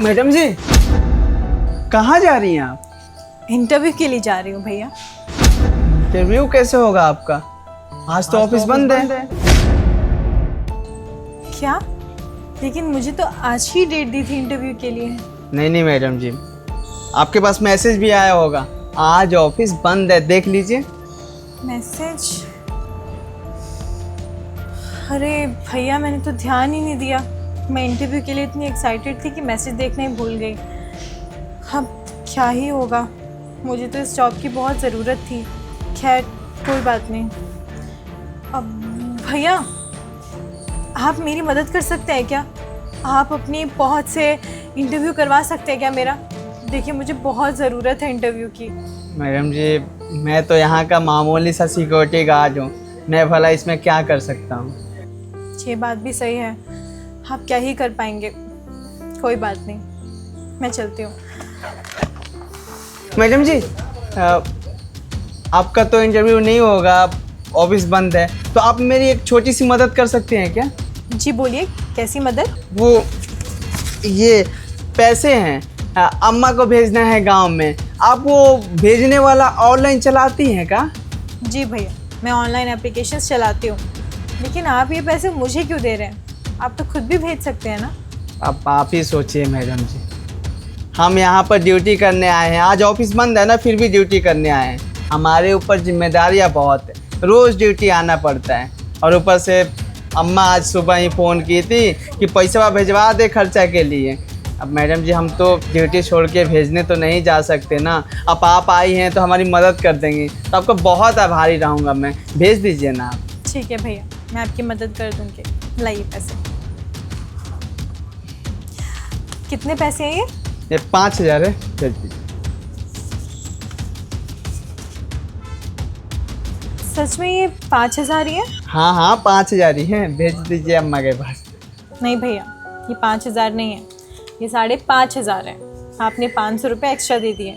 Madam जी, कहाँ जा रही हैं आप? इंटरव्यू के लिए जा रही हूँ भैया। इंटरव्यू कैसे होगा आपका? आज तो ऑफिस बंद है। क्या? लेकिन मुझे तो आज ही डेट दी थी इंटरव्यू के लिए। नहीं नहीं मैडम जी, आपके पास मैसेज भी आया होगा, आज ऑफिस बंद है, देख लीजिए। मैसेज? अरे भैया, मैंने तो ध्यान ही नहीं दिया। मैं इंटरव्यू के लिए इतनी एक्साइटेड थी कि मैसेज देखना ही भूल गई। अब क्या ही होगा, मुझे तो इस जॉब की बहुत ज़रूरत थी। खैर कोई बात नहीं। अब भैया, आप मेरी मदद कर सकते हैं क्या? आप अपनी पहुंच से इंटरव्यू करवा सकते हैं क्या मेरा? देखिए, मुझे बहुत ज़रूरत है इंटरव्यू की। मैडम जी, मैं तो यहाँ का मामूली सा सिक्योरिटी गार्ड हूँ, मैं भला इसमें क्या कर सकता हूँ? ये बात भी सही है, आप क्या ही कर पाएंगे। कोई बात नहीं, मैं चलती हूँ। मैडम जी, आपका तो इंटरव्यू नहीं होगा, ऑफिस बंद है, तो आप मेरी एक छोटी सी मदद कर सकते हैं क्या? जी बोलिए, कैसी मदद? वो ये पैसे हैं, अम्मा को भेजना है गांव में, आप वो भेजने वाला ऑनलाइन चलाती हैं क्या? जी भैया, मैं ऑनलाइन एप्लीकेशंस चलाती हूँ, लेकिन आप ये पैसे मुझे क्यों दे रहे हैं? आप तो खुद भी भेज सकते हैं ना। अब आप ही सोचिए मैडम जी, हम यहाँ पर ड्यूटी करने आए हैं, आज ऑफिस बंद है ना, फिर भी ड्यूटी करने आए हैं। हमारे ऊपर जिम्मेदारियाँ बहुत है, रोज़ ड्यूटी आना पड़ता है, और ऊपर से अम्मा आज सुबह ही फ़ोन की थी कि पैसा भिजवा दे खर्चा के लिए। अब मैडम जी, हम तो ड्यूटी छोड़ के भेजने तो नहीं जा सकते ना। अब आप आई हैं तो हमारी मदद कर देंगी, तो आपका बहुत आभारी रहूँगा मैं, भेज दीजिए ना आप। ठीक है भैया, मैं आपकी मदद कर दूँगी। लाइए पैसे। कितने पैसे हैं ये 5,000 है, भेज दीजिए। सच में ये 5,000 ही है? हाँ हाँ, 5,000 ही है, भेज दीजिए अम्मा के पास। नहीं भैया, ये 5,000 नहीं है, ये 5,500 है। आपने 500 रुपये एक्स्ट्रा दे दिए।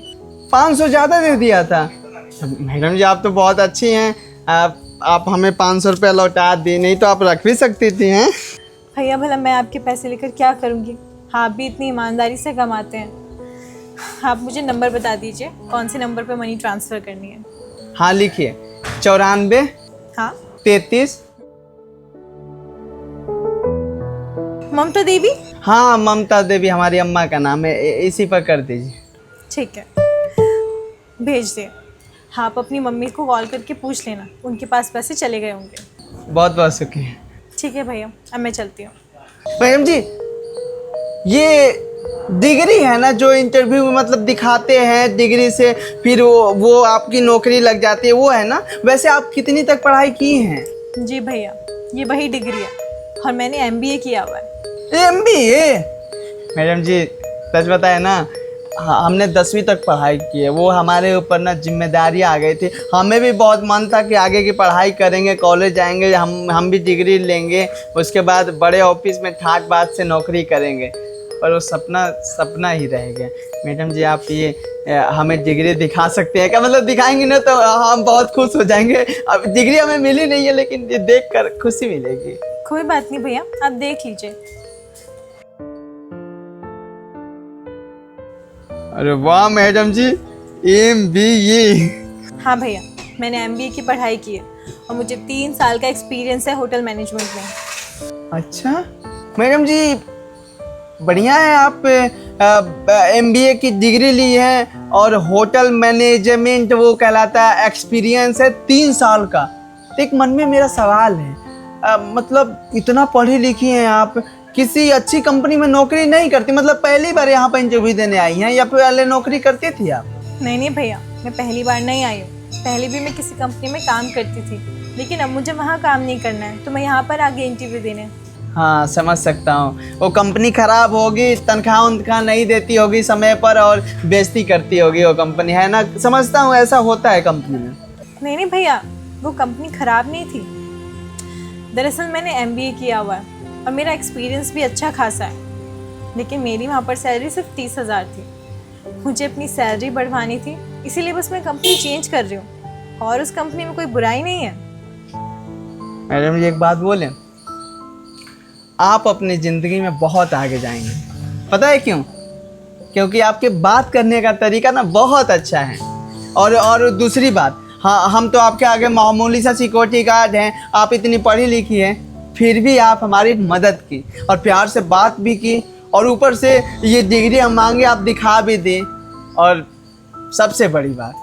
500 ज़्यादा दे दिया था। मैडम जी, आप तो बहुत अच्छी हैं, आप हमें 500 रुपये लौटा दी, नहीं तो आप रख भी सकती थी हैं। भैया भला मैं आपके पैसे लेकर क्या करूँगी? आप भी इतनी ईमानदारी से कमाते हैं। आप मुझे नंबर बता दीजिए, कौन से नंबर पे मनी ट्रांसफ़र करनी है। हाँ लिखिए, 94 हाँ, 33। ममता देवी? हाँ, ममता देवी हमारी अम्मा का नाम है, इसी पर कर दीजिए। ठीक है, भेज दिए। आप अपनी मम्मी को कॉल करके पूछ लेना, उनके पास पैसे चले गए होंगे। बहुत बहुत शुक्रिया। ठीक है भैया, अब मैं चलती हूँ। मैडम जी, ये डिग्री है ना जो इंटरव्यू में मतलब दिखाते हैं, डिग्री से फिर वो आपकी नौकरी लग जाती है, वो है ना? वैसे आप कितनी तक पढ़ाई की हैं? जी भैया, ये वही डिग्री है, और मैंने MBA किया हुआ है। MBA? मैडम जी, सच बताए ना, हमने 10वीं तक पढ़ाई की है, वो हमारे ऊपर ना जिम्मेदारी आ गई थी। हमें भी बहुत मन था कि आगे की पढ़ाई करेंगे, कॉलेज जाएंगे, हम भी डिग्री लेंगे, उसके बाद बड़े ऑफिस में ठाट बाट से नौकरी करेंगे, पर वो सपना ही रह गया। मैडम जी, आप ये हमें डिग्री दिखा सकते हैं क्या? मतलब दिखाएंगे ना तो हम बहुत खुश हो जाएंगे। अब डिग्री हमें मिली नहीं है, लेकिन ये देख कर खुशी मिलेगी। कोई बात नहीं भैया, आप देख लीजिए। अरे वाह मैडम जी, MBA। हाँ भैया, मैंने MBA की पढ़ाई की है, और मुझे 3 साल का एक्सपीरियंस है होटल मैनेजमेंट में। अच्छा मैडम जी, बढ़िया है, आप MBA की डिग्री ली है और होटल मैनेजमेंट वो कहलाता है, एक्सपीरियंस है 3 साल का। तो एक मन में मेरा सवाल है, मतलब इतना पढ़ी लिखी हैं आप, किसी अच्छी कंपनी में नौकरी नहीं करती? मतलब पहली बार यहाँ पर इंटरव्यू देने आई हैं या पहले नौकरी करती थी आप? नहीं भैया, मैं पहली बार नहीं आई हूँ। पहले भी मैं किसी कंपनी में काम करती थी, लेकिन अब मुझे वहाँ काम नहीं करना है, तो मैं यहाँ पर आ गई इंटरव्यू देने। हाँ, समझ सकता हूँ, वो कंपनी खराब होगी, तनख्वाह नहीं देती होगी समय पर, और बेइज्जती करती होगी वो कंपनी, है ना? समझता हूँ, ऐसा होता है कंपनी में। नहीं भैया, वो कंपनी ख़राब नहीं थी। दरअसल मैंने MBA किया हुआ है, और मेरा एक्सपीरियंस भी अच्छा खासा है, लेकिन मेरी वहाँ पर सैलरी सिर्फ 30,000 थी। मुझे अपनी सैलरी बढ़वानी थी, इसीलिए बस मैं कंपनी चेंज कर रही हूँ, और उस कंपनी में कोई बुराई नहीं है। मैडम जी, एक बात बोलें, आप अपनी ज़िंदगी में बहुत आगे जाएंगे, पता है क्यों? क्योंकि आपके बात करने का तरीका ना बहुत अच्छा है। और दूसरी बात, हाँ, हम तो आपके आगे मामूली सा सिक्योरिटी गार्ड हैं, आप इतनी पढ़ी लिखी हैं, फिर भी आप हमारी मदद की और प्यार से बात भी की, और ऊपर से ये डिग्री हम मांगे आप दिखा भी दें। और सबसे बड़ी बात,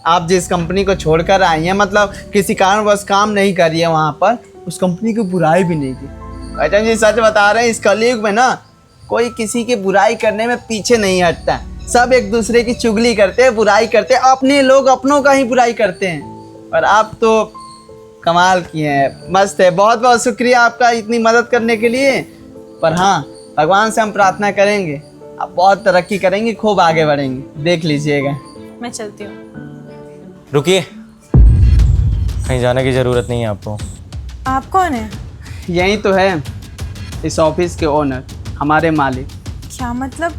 आप जिस कंपनी को छोड़कर आई हैं, मतलब किसी कारणवश काम नहीं करी है वहाँ पर, उस कंपनी की बुराई भी नहीं की। मैडम जी सच बता रहे हैं, इस कलयुग में ना कोई किसी की बुराई करने में पीछे नहीं हटता। सब एक दूसरे की चुगली करते हैं, बुराई करते हैं, अपने लोग अपनों का ही बुराई करते हैं। और आप तो कमाल किए हैं, मस्त है। बहुत बहुत शुक्रिया आपका इतनी मदद करने के लिए। पर हाँ, भगवान से हम प्रार्थना करेंगे आप बहुत तरक्की करेंगे, खूब आगे बढ़ेंगे, देख लीजिएगा। मैं चलती हूँ। रुकिए, कहीं जाने की ज़रूरत नहीं है आपको। आप कौन है? यही तो है इस ऑफिस के ओनर, हमारे मालिक। क्या मतलब?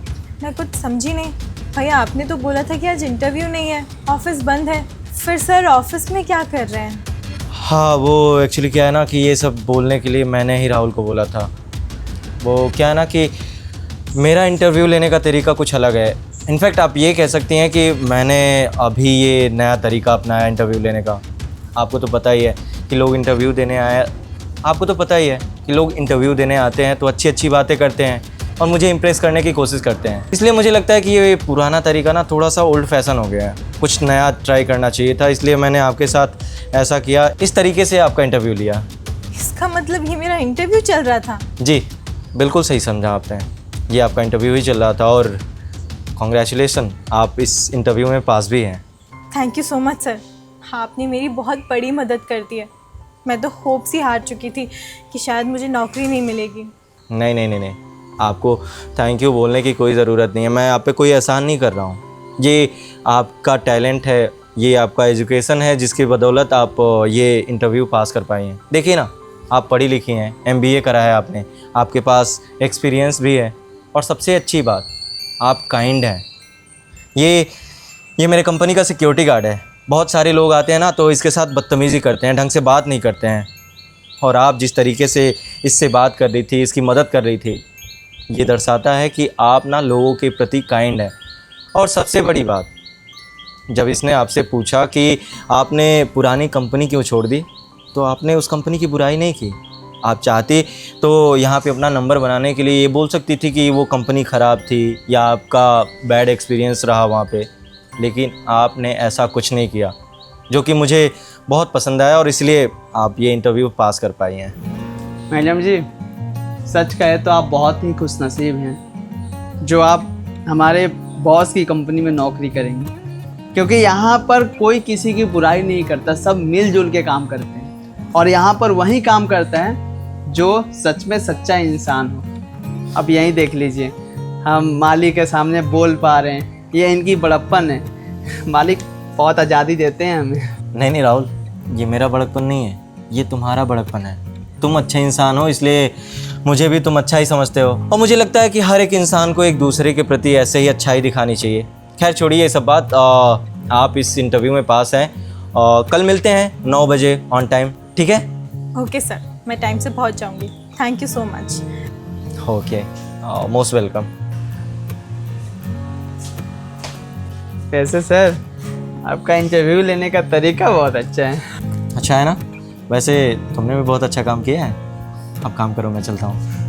मैं कुछ समझी नहीं। भैया आपने तो बोला था कि आज इंटरव्यू नहीं है, ऑफिस बंद है। फिर सर ऑफिस में क्या कर रहे हैं? हाँ, वो एक्चुअली क्या है ना कि ये सब बोलने के लिए मैंने ही राहुल को बोला था। वो क्या है ना कि मेरा इंटरव्यू लेने का तरीका कुछ अलग है। इनफैक्ट आप ये कह सकती हैं कि मैंने अभी ये नया तरीका अपनाया इंटरव्यू लेने का। आपको तो पता ही है कि लोग इंटरव्यू देने आते हैं तो अच्छी अच्छी बातें करते हैं और मुझे इम्प्रेस करने की कोशिश करते हैं। इसलिए मुझे लगता है कि ये पुराना तरीका ना थोड़ा सा ओल्ड फैशन हो गया है, कुछ नया ट्राई करना चाहिए था। इसलिए मैंने आपके साथ ऐसा किया, इस तरीके से आपका इंटरव्यू लिया। इसका मतलब ये मेरा इंटरव्यू चल रहा था? जी, बिल्कुल सही समझा आपने, ये आपका इंटरव्यू ही चल रहा था। और कॉन्ग्रेचुलेसन, आप इस इंटरव्यू में पास भी हैं। Thank you so much sir, आपने मेरी बहुत बड़ी मदद कर दी है। मैं तो होप सी हार चुकी थी कि शायद मुझे नौकरी नहीं मिलेगी। नहीं, आपको थैंक यू बोलने की कोई ज़रूरत नहीं है। मैं आप पे कोई एहसान नहीं कर रहा हूँ। ये आपका टैलेंट है, ये आपका एजुकेशन है, जिसकी बदौलत आप ये इंटरव्यू पास कर पाई हैं। देखिए ना, आप पढ़ी लिखी हैं, MBA करा है आपने, आपके पास एक्सपीरियंस भी है, और सबसे अच्छी बात, आप काइंड हैं। ये मेरे कंपनी का सिक्योरिटी गार्ड है। बहुत सारे लोग आते हैं ना तो इसके साथ बदतमीज़ी करते हैं, ढंग से बात नहीं करते हैं। और आप जिस तरीके से इससे बात कर रही थी, इसकी मदद कर रही थी, ये दर्शाता है कि आप ना लोगों के प्रति काइंड है। और सबसे बड़ी बात, जब इसने आपसे पूछा कि आपने पुरानी कंपनी क्यों छोड़ दी, तो आपने उस कंपनी की बुराई नहीं की। आप चाहती तो यहाँ पे अपना नंबर बनाने के लिए ये बोल सकती थी कि वो कंपनी ख़राब थी या आपका बैड एक्सपीरियंस रहा वहाँ पे, लेकिन आपने ऐसा कुछ नहीं किया, जो कि मुझे बहुत पसंद आया, और इसलिए आप ये इंटरव्यू पास कर पाई हैं। मैडम जी सच कहे तो आप बहुत ही खुशनसीब हैं जो आप हमारे बॉस की कंपनी में नौकरी करेंगी, क्योंकि यहाँ पर कोई किसी की बुराई नहीं करता, सब मिलजुल के काम करते हैं। और यहाँ पर वही काम करता है जो सच में सच्चा इंसान हो। अब यही देख लीजिए, हम मालिक के सामने बोल पा रहे हैं, ये इनकी बड़प्पन है। मालिक बहुत आज़ादी देते हैं हमें। नहीं राहुल, ये मेरा बड़कपन नहीं है, ये तुम्हारा बड़कपन है। तुम अच्छे इंसान हो, इसलिए मुझे भी तुम अच्छा ही समझते हो, और मुझे लगता है कि हर एक इंसान को एक दूसरे के प्रति ऐसे ही अच्छाई दिखानी चाहिए। खैर छोड़िए ये सब बात, आप इस इंटरव्यू में पास हैं। कल मिलते हैं 9 बजे ऑन टाइम, ठीक है? ओके सर, मैं टाइम से पहुंच जाऊंगी। Thank you so much. Okay, most welcome. वैसे सर आपका इंटरव्यू लेने का तरीका बहुत अच्छा है। अच्छा है ना? वैसे तुमने भी बहुत अच्छा काम किया है। अब काम करो, मैं चलता हूँ।